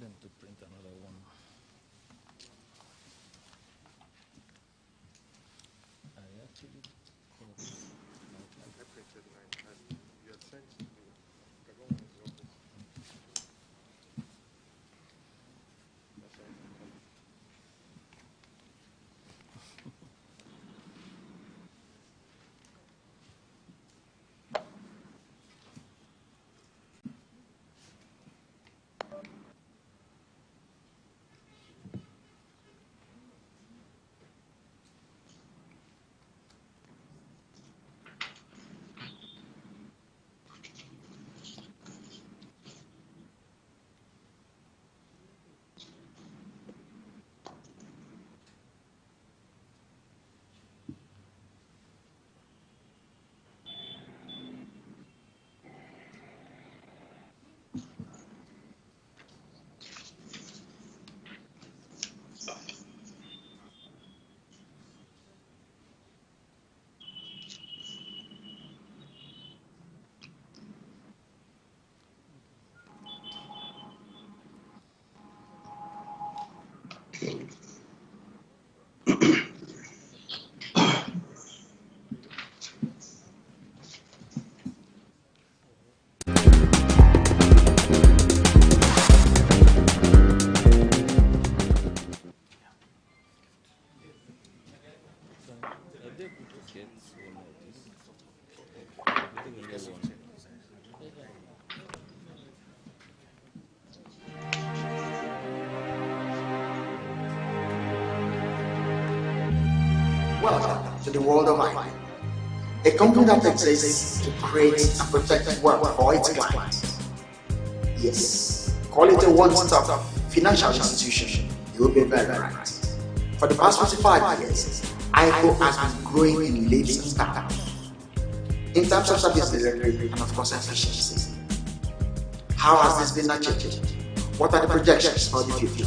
them to print another one. I actually I printed mine and you had sent me. I got one in the office. That's all. Welcome to the world of AIICO, a company that exists to create and protect wealth for its clients. Yes, call it a one-stop financial institution. You will be very right. For the past 25 years, AIICO has been growing in leaps and bounds in terms of service delivery and of course efficiency. How has this been achieved? What are the projections for the future?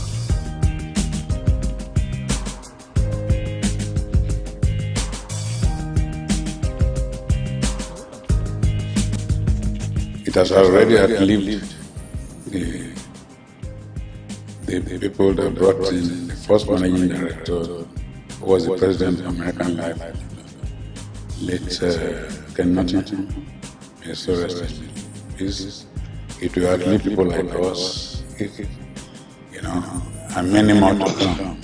It has already outlived the people that brought in the first managing director, who was the president of American Life, late Ken Nottingham, may so rest in peace. It will outlive people like us, and many more to come,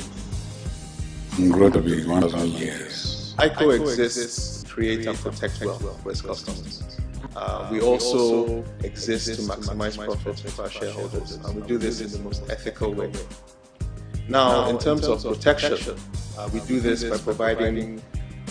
and grow to be 1,000 years. AIICO exists to create and protect wealth for its customers. We also exist to maximize profits for our shareholders, and we do this in the most ethical way. Now, in terms of protection, we do this by providing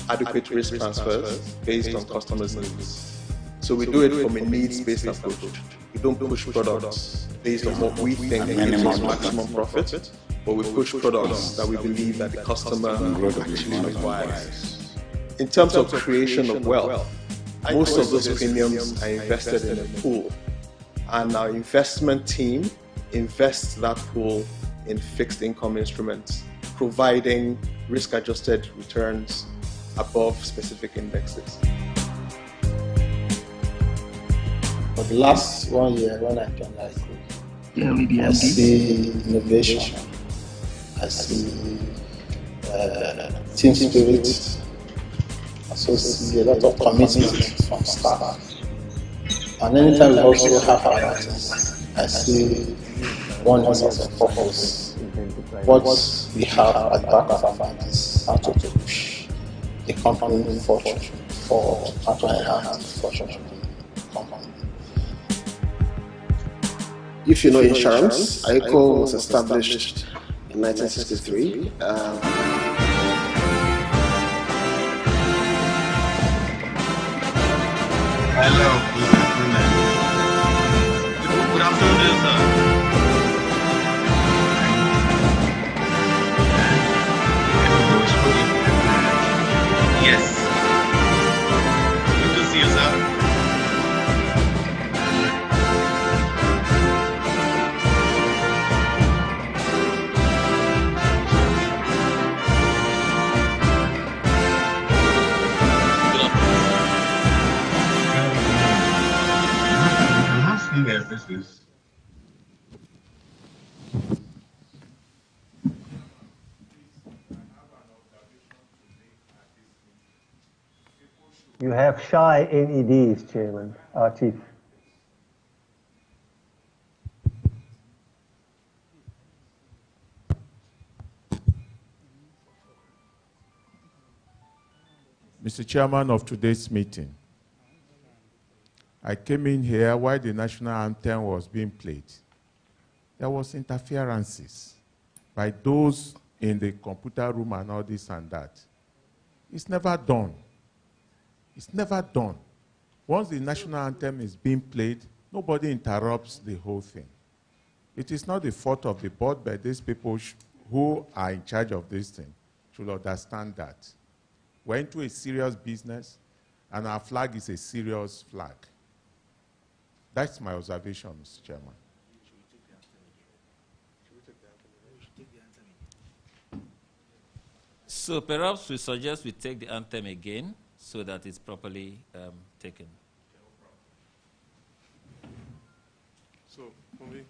adequate risk transfers based on customers' needs. So we do it from a needs-based approach. We don't push products based on what we think gives us maximum profit, but we push products that we believe that the customer actually requires. In terms of creation of wealth, most of those premiums are invested in a pool, and our investment team invests that pool in fixed income instruments, providing risk-adjusted returns above specific indexes. For the last 1 year when I joined AIICO, I see innovation, I see team spirit, so see a lot of commitment from staff. And anytime we also have our meetings, I see one sense of purpose. What we have at the back of our mind is how to push the company forward, how to enhance the fortune of the company. If you know insurance, AIICO was established in 1963. Hello, good afternoon, sir. Yes. Good to see you, sir. You have shy NEDs, Chairman, Chief. Mr. Chairman of today's meeting, I came in here while the national anthem was being played. There was interferences by those in the computer room and all this and that. It's never done. It's never done. Once the national anthem is being played, nobody interrupts the whole thing. It is not the fault of the board, but these people who are in charge of this thing should understand that. We're into a serious business, and our flag is a serious flag. That's my observation, Mr. Chairman. So perhaps we suggest we take the anthem again so that it's properly taken. So, Mumbi.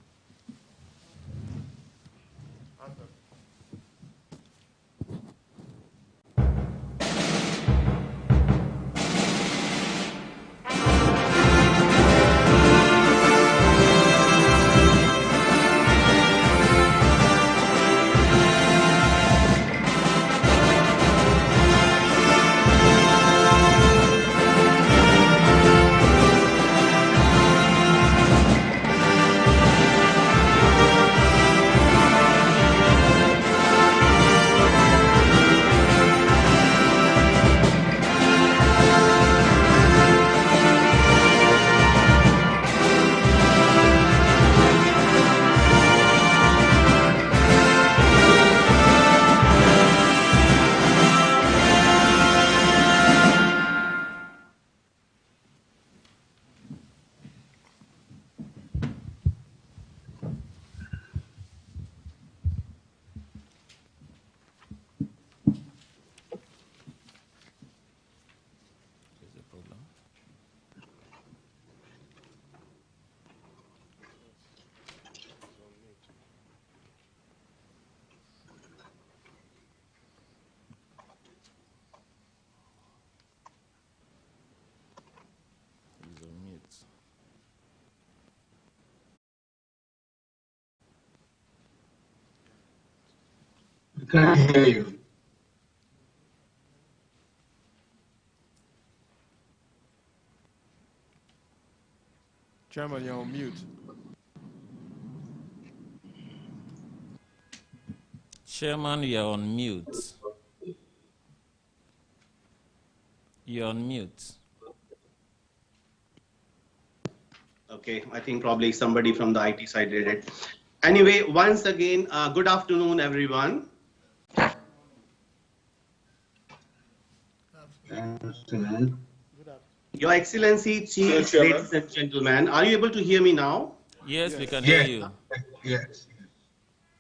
We can't hear you. Chairman, you're on mute. Chairman, you're on mute. You're on mute. Okay, I think probably somebody from the IT side did it. Anyway, once again, good afternoon, everyone. Afternoon. Your Excellency, Chief, ladies and gentlemen, are you able to hear me now? Yes, we can hear you. Yes.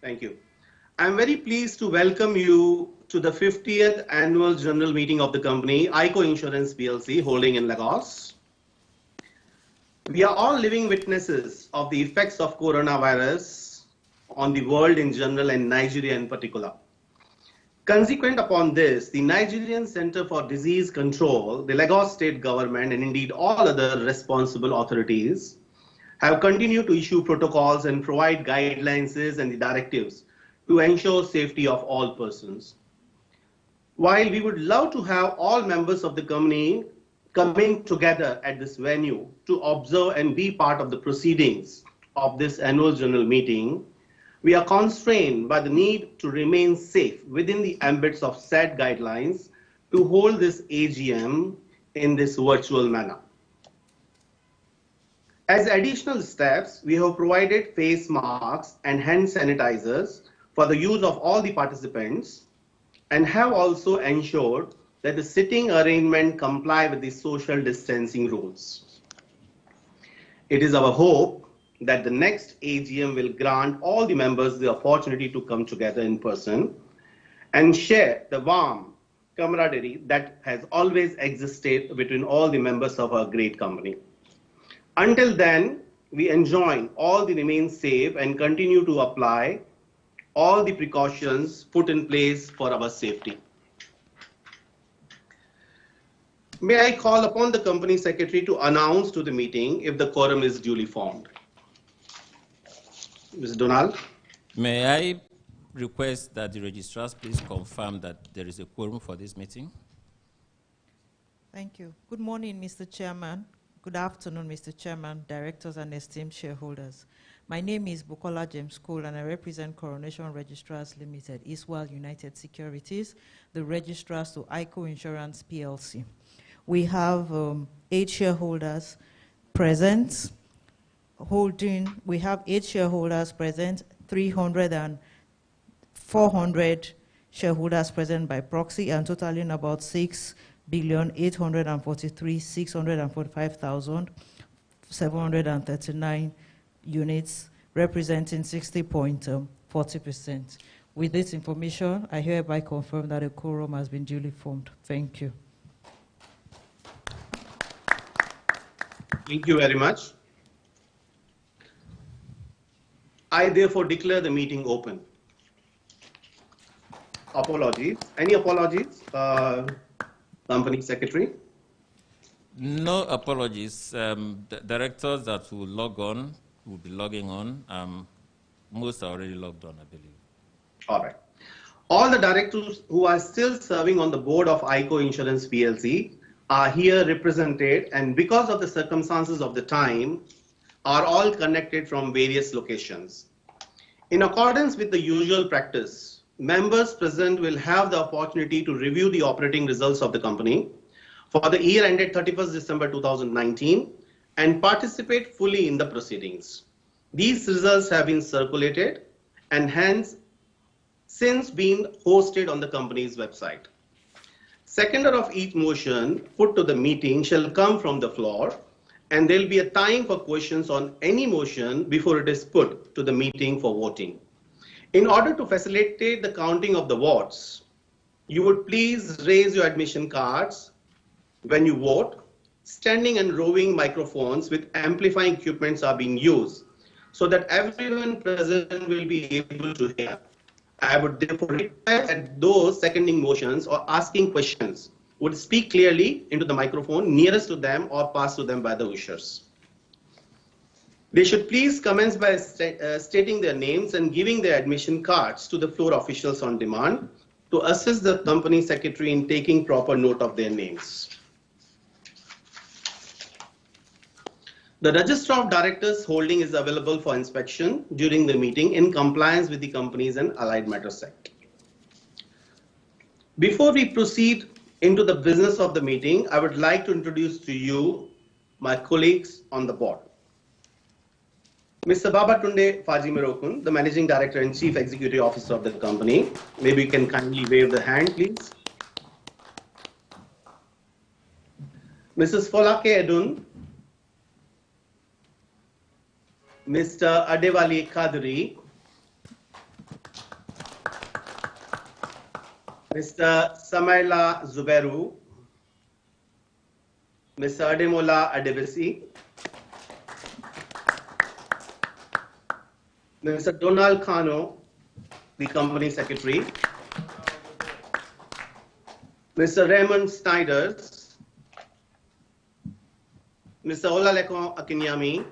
Thank you. I'm very pleased to welcome you to the 50th annual general meeting of the company, AIICO Insurance PLC, holding in Lagos. We are all living witnesses of the effects of coronavirus on the world in general and Nigeria in particular. Consequent upon this, the Nigerian Center for Disease Control, the Lagos state government, and indeed all other responsible authorities have continued to issue protocols and provide guidelines and the directives to ensure safety of all persons. While we would love to have all members of the company coming together at this venue to observe and be part of the proceedings of this annual general meeting, we are constrained by the need to remain safe within the ambits of said guidelines to hold this AGM in this virtual manner. As additional steps, we have provided face masks and hand sanitizers for the use of all the participants and have also ensured that the sitting arrangement comply with the social distancing rules. It is our hope that the next AGM will grant all the members the opportunity to come together in person and share the warm camaraderie that has always existed between all the members of our great company. Until then, we enjoin all the remain safe and continue to apply all the precautions put in place for our safety. May I call upon the company secretary to announce to the meeting if the quorum is duly formed? Ms. Donald? May I request that the registrars please confirm that there is a quorum for this meeting? Thank you. Good morning, Mr. Chairman. Good afternoon, Mr. Chairman, directors, and esteemed shareholders. My name is Bukola James Cole, and I represent Coronation Registrars Limited, Eastwell United Securities, the registrars to AIICO Insurance PLC. We have 8 shareholders present, we have 8 shareholders present, 400 shareholders present by proxy, and totaling about 6,843,645,739 units, representing 60.40%. With this information, I hereby confirm that a quorum has been duly formed. Thank you. Thank you very much. I therefore declare the meeting open. Apologies. Any apologies, company secretary? No apologies. The directors that will log on will be logging on. Most are already logged on, I believe. All right. All the directors who are still serving on the board of AIICO Insurance PLC are here represented, and because of the circumstances of the time, are all connected from various locations. In accordance with the usual practice, members present will have the opportunity to review the operating results of the company for the year ended 31st December 2019 and participate fully in the proceedings. These results have been circulated and hence since been hosted on the company's website. Seconder of each motion put to the meeting shall come from the floor, and there will be a time for questions on any motion before it is put to the meeting for voting. In order to facilitate the counting of the votes, you would please raise your admission cards when you vote. Standing and roving microphones with amplifying equipments are being used so that everyone present will be able to hear. I would therefore request that those seconding motions or asking questions would speak clearly into the microphone nearest to them or passed to them by the ushers. They should please commence by stating their names and giving their admission cards to the floor officials on demand to assist the company secretary in taking proper note of their names. The Register of Directors holding is available for inspection during the meeting in compliance with the Companies and Allied Matters Act. Before we proceed into the business of the meeting, I would like to introduce to you my colleagues on the board. Mr. Babatunde Fajimirokun, the Managing Director and Chief Executive Officer of the company. Maybe you can kindly wave the hand, please. Mrs. Folake Edun, Mr. Adewale Kadri, Mr. Samaila Zuberu, Mr. Ademola Adebisi, Mr. Donald Kano, the Company Secretary, Mr. Raymond Snyders, Mr. Olaleko Akinyami,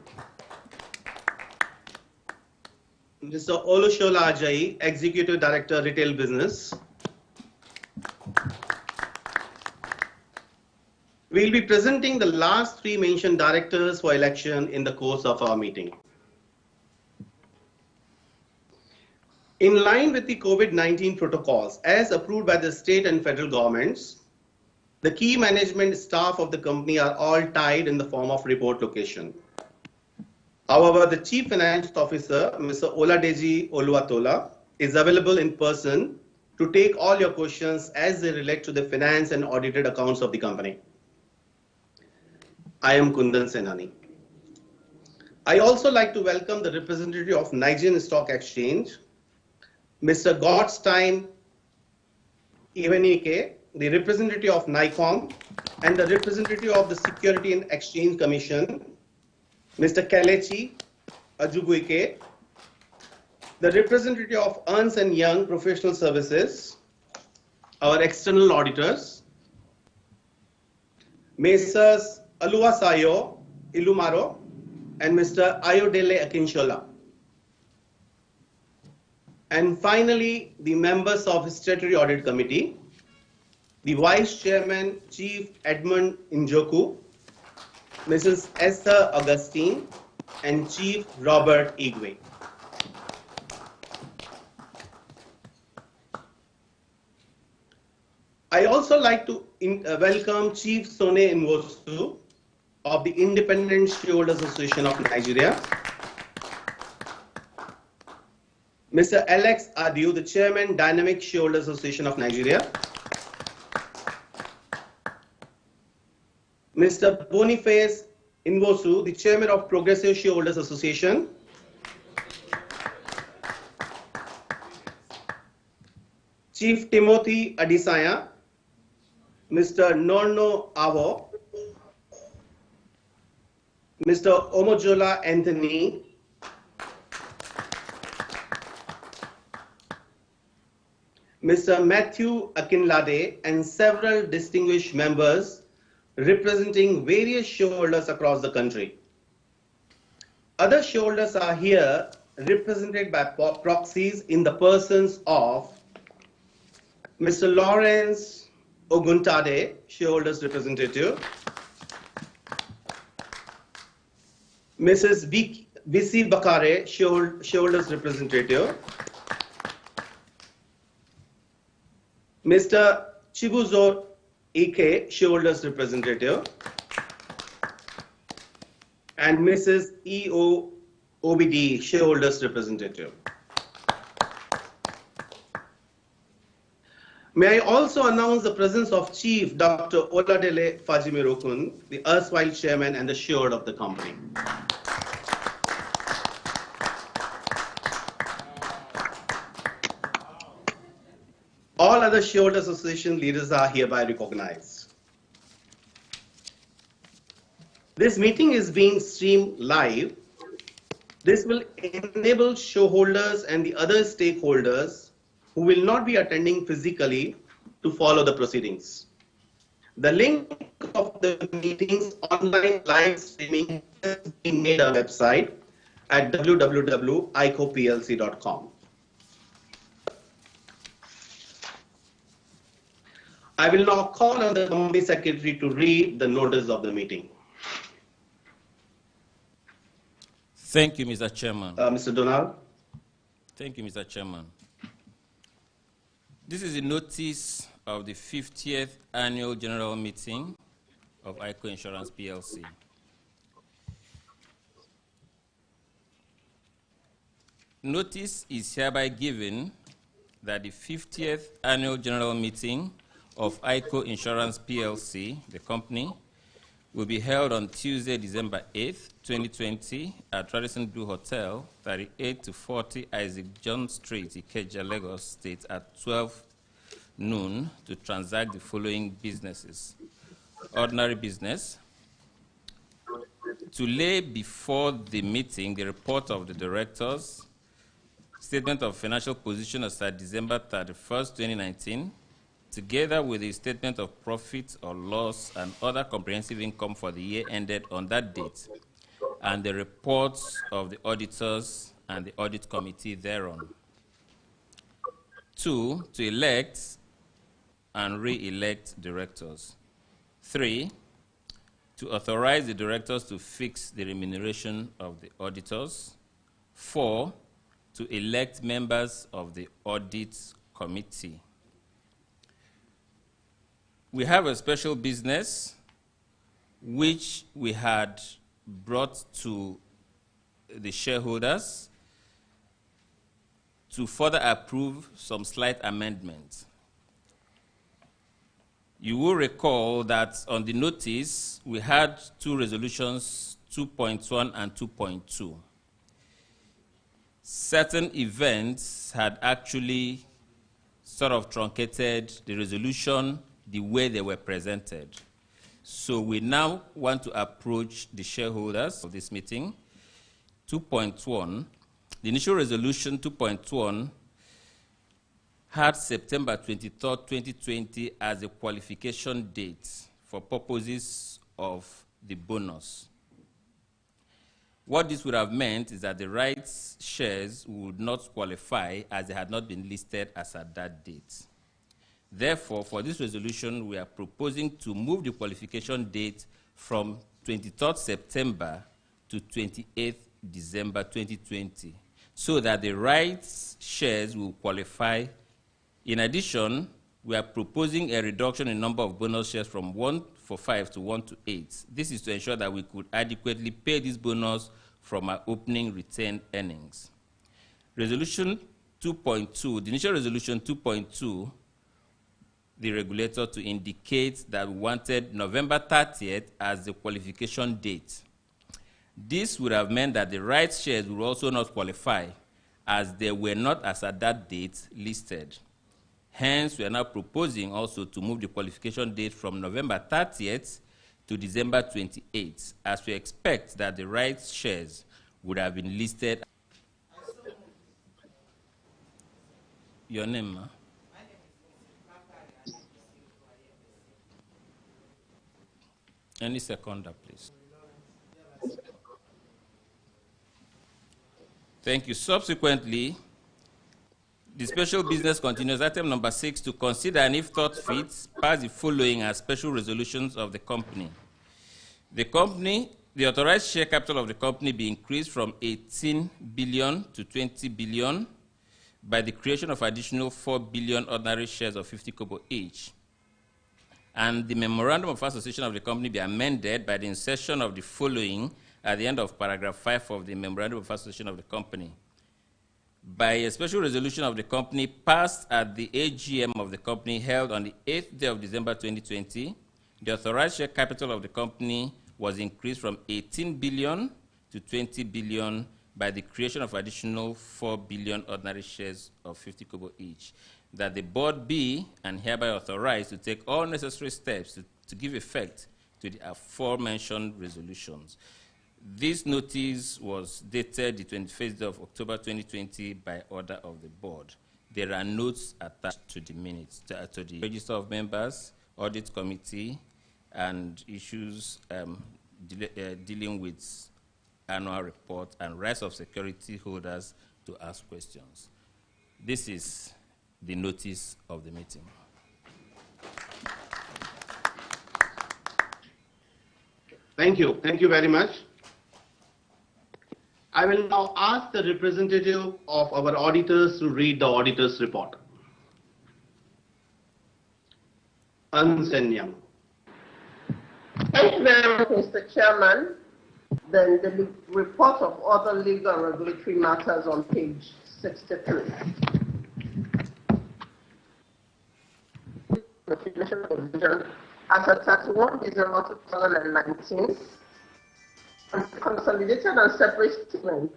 Mr. Olushola Ajayi, Executive Director, Retail Business. We'll be presenting the last 3 mentioned directors for election in the course of our meeting. In line with the COVID-19 protocols as approved by the state and federal governments, the key management staff of the company are all tied in the form of remote location. However, the Chief Financial Officer, Mr. Oladeji Oluwatola, is available in person to take all your questions as they relate to the finance and audited accounts of the company. I am Kundan Senani. I also like to welcome the representative of Nigerian Stock Exchange, Mr. Godstein Iwenike, the representative of NICOM, and the representative of the Security and Exchange Commission, Mr. Kelechi Ajubuike, the representative of Ernst & Young Professional Services, our external auditors, Messrs. Aluwasayo Ilumaro and Mr. Ayodele Akinshola. And finally, the members of Statutory Audit Committee, the Vice Chairman, Chief Edmund Njoku, Mrs. Esther Augustine, and Chief Robert Igwe. I also like to welcome Chief Sone Nwosu of the Independent Shareholders Association of Nigeria, Mr. Alex Adiu, the Chairman, Dynamic Shareholders Association of Nigeria, Mr. Boniface Nwosu, the Chairman of Progressive Shareholders Association, Chief Timothy Adisanya, Mr. Norno Avo, Mr. Omojola Anthony, Mr. Matthew Akinlade, and several distinguished members representing various shareholders across the country. Other shareholders are here represented by proxies in the persons of Mr. Lawrence Oguntade, shareholders representative, Mrs. Visi Bakare, shareholders representative, Mr. Chibuzo Ike, shareholders representative, and Mrs. E.O. OBD, shareholders representative. May I also announce the presence of Chief Dr. Oladele Fajimirokun, the erstwhile chairman and the steward of the company. All other shareholders association leaders are hereby recognized. This meeting is being streamed live. This will enable shareholders and the other stakeholders who will not be attending physically to follow the proceedings. The link of the meeting's online live streaming is being made on our website at www.aicoplc.com. I will now call on the company secretary to read the notice of the meeting. Thank you, Mr. Chairman. Mr. Donald. Thank you, Mr. Chairman. This is a notice of the 50th Annual General Meeting of AIICO Insurance PLC. Notice is hereby given that the 50th Annual General Meeting of AIICO Insurance PLC, the company, will be held on Tuesday, December 8th, 2020 at Radisson Blu Hotel, 38 to 40 Isaac John Street, Ikeja, Lagos State at 12 noon to transact the following businesses. Ordinary business, to lay before the meeting the report of the directors, statement of financial position as at December 31st, 2019, together with the statement of profit or loss and other comprehensive income for the year ended on that date, and the reports of the auditors and the audit committee thereon. 2, to elect and re-elect directors. 3, to authorize the directors to fix the remuneration of the auditors. 4, to elect members of the audit committee. We have a special business which we had brought to the shareholders to further approve some slight amendments. You will recall that on the notice, we had two resolutions, 2.1 and 2.2. Certain events had actually sort of truncated the resolution the way they were presented. So we now want to approach the shareholders of this meeting. 2.1, the initial resolution 2.1 had September 23rd, 2020 as a qualification date for purposes of the bonus. What this would have meant is that the rights shares would not qualify as they had not been listed as at that date. Therefore, for this resolution, we are proposing to move the qualification date from 23rd September to 28th December 2020, so that the rights shares will qualify. In addition, we are proposing a reduction in number of bonus shares from 145 to 128. This is to ensure that we could adequately pay this bonus from our opening retained earnings. Resolution 2.2, the initial resolution 2.2, the regulator to indicate that we wanted November 30th as the qualification date. This would have meant that the rights shares would also not qualify, as they were not as at that date listed. Hence, we are now proposing also to move the qualification date from November 30th to December 28th, as we expect that the rights shares would have been listed. Your name, ma? Any seconder, please. Thank you. Subsequently, the special business continues. Item number 6, to consider and if thought fit, pass the following as special resolutions of the company. The authorized share capital of the company be increased from 18 billion to 20 billion by the creation of additional 4 billion ordinary shares of 50 kobo each. And the memorandum of association of the company be amended by the insertion of the following at the end of paragraph 5 of the memorandum of association of the company. By a special resolution of the company passed at the AGM of the company held on the 8th day of December 2020, the authorized share capital of the company was increased from 18 billion to 20 billion by the creation of additional 4 billion ordinary shares of 50 kobo each. That the board be and hereby authorized to take all necessary steps to give effect to the aforementioned resolutions. This notice was dated the 21st of October 2020 by order of the board. There are notes attached to the minutes, to the register of members, audit committee, and issues dealing with annual report and rights of security holders to ask questions. This is the notice of the meeting. Thank you. Thank you very much. I will now ask the representative of our auditors to read the auditor's report. Ernst & Young. Thank you very much, Mr. Chairman. Then the report of other legal and regulatory matters on page 63. The financial provision as at 31 December 2019, and the consolidated and separate statement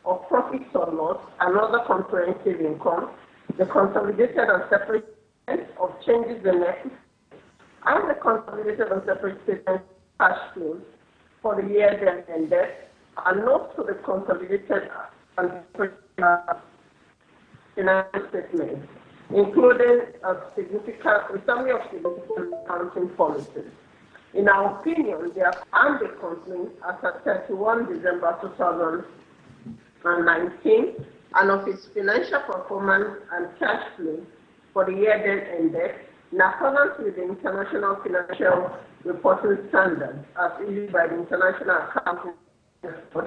of profits or loss and other comprehensive income, the consolidated and separate statement of changes in equity, and the consolidated and separate statement of cash flows for the year then ended, and notes to the consolidated and separate financial statements, including a summary of significant accounting policies. In our opinion, they are and the company as at 31 December 2019 and of its financial performance and cash flow for the year then ended in accordance with the International Financial Reporting Standards as issued by the International Accounting Board,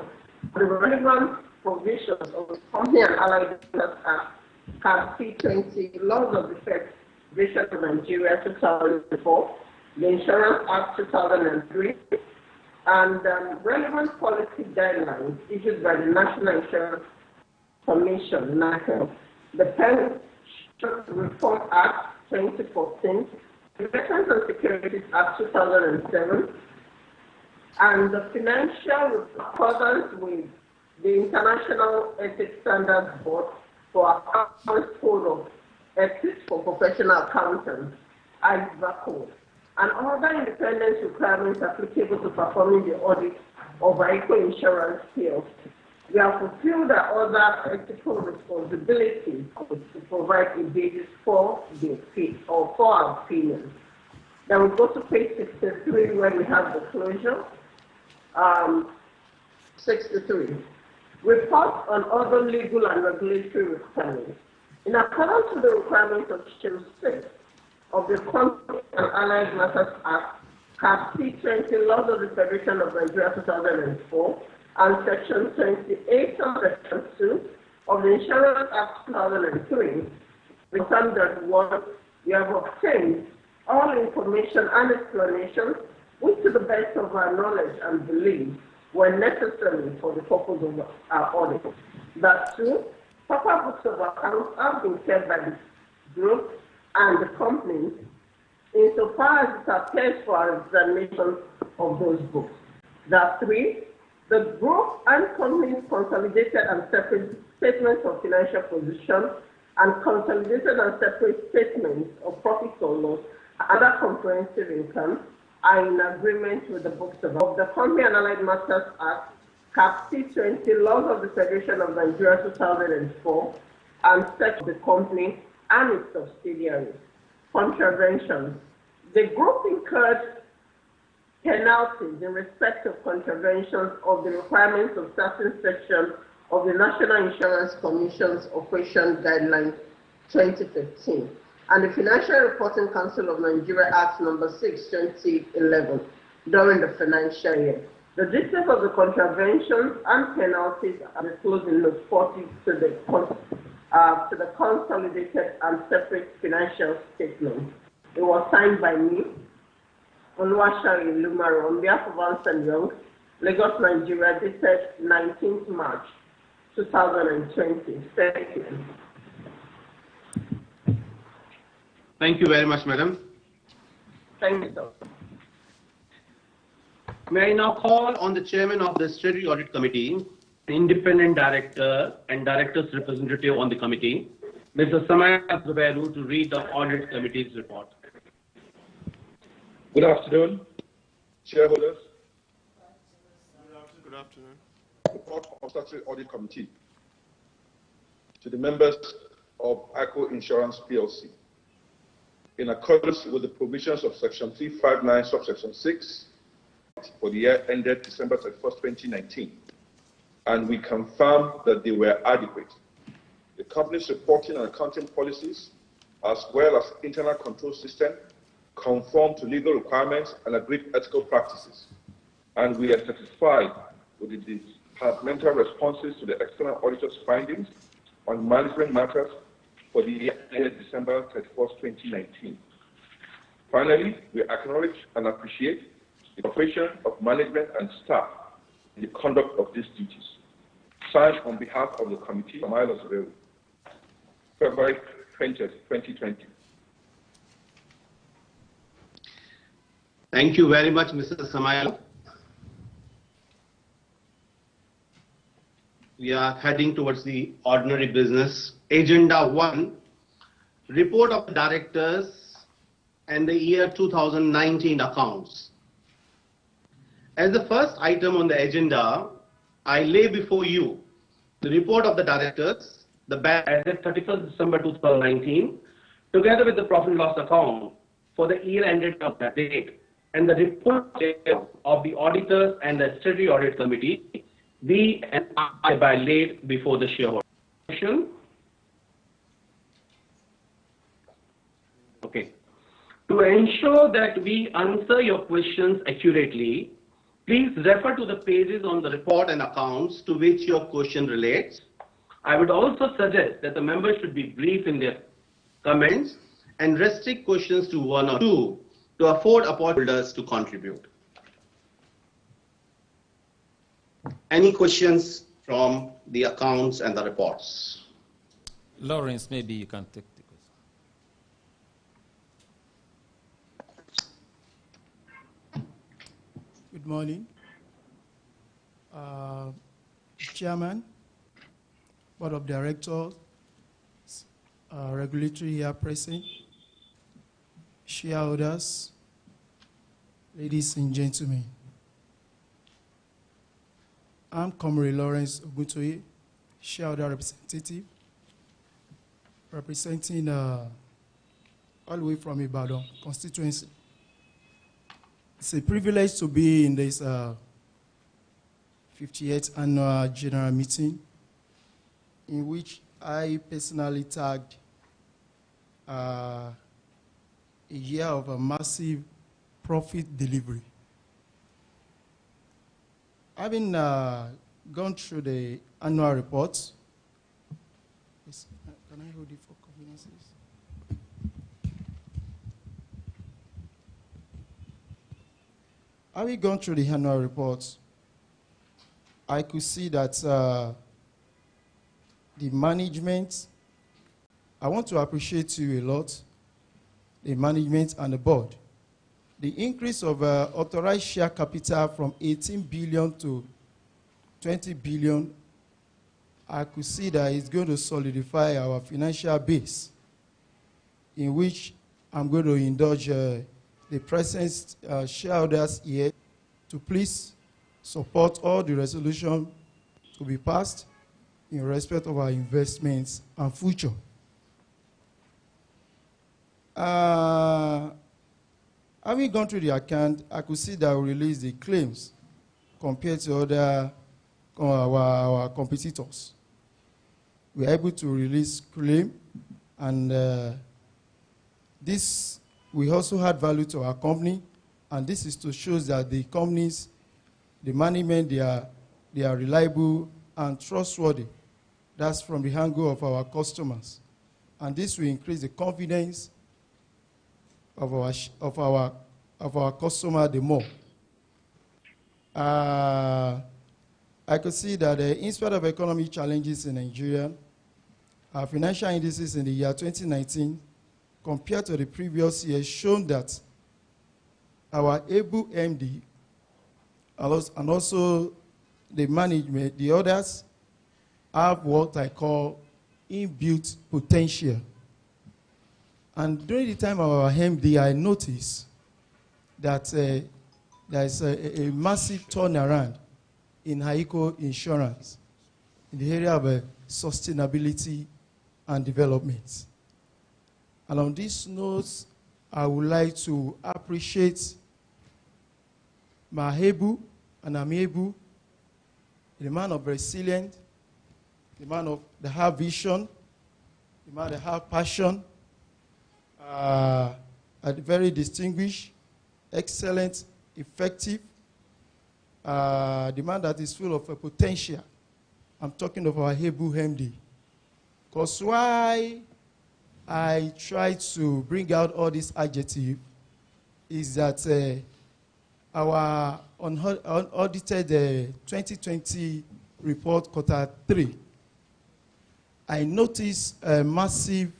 the relevant provisions of the Company and Allied Business Act, CAP C20, Laws of the Federation of Nigeria 2004, the Insurance Act 2003, and relevant policy guidelines issued by the National Insurance Commission, NACO, the Pension Reform Act 2014, the Veterans and Securities Act 2007, and the financial accordance with the International Ethics Standards Board for Accountants Code of Ethics for Professional Accountants, AIICO, and other independence requirements applicable to performing the audit of AIICO Insurance PLC. We have fulfilled our other ethical responsibilities to provide a basis for the for our opinion. Then we go to page 63 where we have the closure. 63. Report on other legal and regulatory requirements. In accordance with the requirements of Schedule 6 of the Company and Allied Matters Act, Cap C20, Laws of the Federation of Nigeria 2004, and Section 28 of Section 2 of the Insurance Act 2003, we found that 1, we have obtained all information and explanations which, to the best of our knowledge and belief, were necessary for the purpose of our audit. That 2, proper books of accounts have been kept by the group and the company insofar as it applies for our examination of those books. That 3, the group and company's consolidated and separate statements of financial position and consolidated and separate statements of profit or loss and other comprehensive income are in agreement with the books of the Company and Allied Matters Act, Cap C20, Laws of the Federation of Nigeria 2004, and such the company and its subsidiaries. Contraventions. The group incurred penalties in respect of contraventions of the requirements of certain sections of the National Insurance Commission's Operation Guidelines 2015 and the Financial Reporting Council of Nigeria Act No. 6, 2011 during the financial year. The details of the contraventions and penalties are disclosed in Note 40 to the consolidated and separate financial statements. It was signed by me, Oluwashari Lumaro, on behalf of Ernst & Young, Lagos, Nigeria, dated 19th March 2020. Thank you. Thank you very much, madam. Thank you, sir. May I now call on the chairman of the Statutory Audit Committee, independent director and director's representative on the committee, Mr. Samaya Zubairu, to read the audit committee's report. Good afternoon, shareholders. Good afternoon. Report of Statutory Audit Committee to the members of AIICO Insurance PLC. In accordance with the provisions of Section 359, subsection 6, for the year ended December 31st, 2019, and we confirm that they were adequate. The company's reporting and accounting policies, as well as internal control system, conform to legal requirements and agreed ethical practices, and we are satisfied with the departmental responses to the external auditor's findings on management matters for the year ended December 31st, 2019. Finally, we acknowledge and appreciate the operation of management and staff in the conduct of these duties. Signed on behalf of the committee, Samaya Zubairu, February 20th, 2020. Thank you very much, Mr. Samaya. We are heading towards the ordinary business. Agenda 1, report of the directors and the year 2019 accounts. As the first item on the agenda, I lay before you the report of the directors, the bank as of 31st December 2019, together with the profit and loss account for the year ended of that date, and the report of the auditors and the Statutory Audit Committee be and are by laid before the shareholder. Okay. To ensure that we answer your questions accurately, please refer to the pages on the report and accounts to which your question relates. I would also suggest that the members should be brief in their comments and restrict questions to 1 or 2 to afford holders to contribute. Any questions from the accounts and the reports? Lawrence, maybe you can take the question. Good morning. Chairman, Board of Directors, regulatory here present, shareholders, ladies and gentlemen. I'm Comrade Lawrence Oguntoye, shareholder representative, representing all the way from Ibadan constituency. It's a privilege to be in this 58th annual general meeting, in which I personally tagged a year of a massive profit delivery. Having gone through the annual report, can I hold it for convenience? Having gone through the annual report, I could see that the management, I want to appreciate you a lot, the management and the board. The increase of authorized share capital from 18 billion to 20 billion, I could see that it's going to solidify our financial base, in which I'm going to indulge the present shareholders here to please support all the resolutions to be passed in respect of our investments and future. Having gone through the account, I could see that we released the claims compared to other our competitors. We are able to release claim, and this we also add value to our company, and this is to show that the companies, the management, they are reliable and trustworthy. That's from the angle of our customers, and this will increase the confidence of our customer the more. I could see that in spite of economic challenges in Nigeria, our financial indices in the year 2019 compared to the previous year shown that our able MD and also the management, the others, have what I call inbuilt potential. And during the time of our MD, I noticed that there is a massive turnaround in AIICO insurance in the area of sustainability and development. And on this note, I would like to appreciate Mahebu and Amebu, the man of resilience, the man that have vision, the man that have passion, very distinguished, excellent, effective, the man that is full of potential. I'm talking of our Hebu MD. Because why I try to bring out all these adjectives is that our unaudited 2020 report, quarter 3, I noticed a massive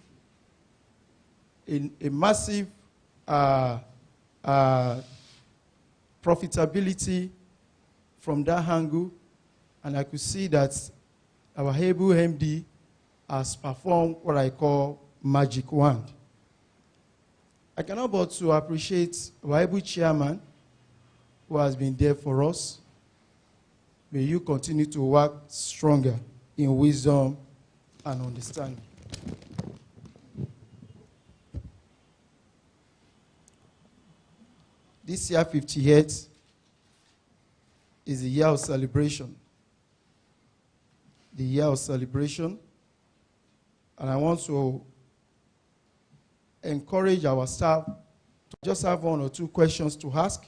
profitability from that angle, and I could see that our Hebu MD has performed what I call magic wand. I cannot but to appreciate our Hebu chairman, who has been there for us. May you continue to work stronger in wisdom and understanding. This year, 58, is the year of celebration. The year of celebration. And I want to encourage our staff to just have 1 or 2 questions to ask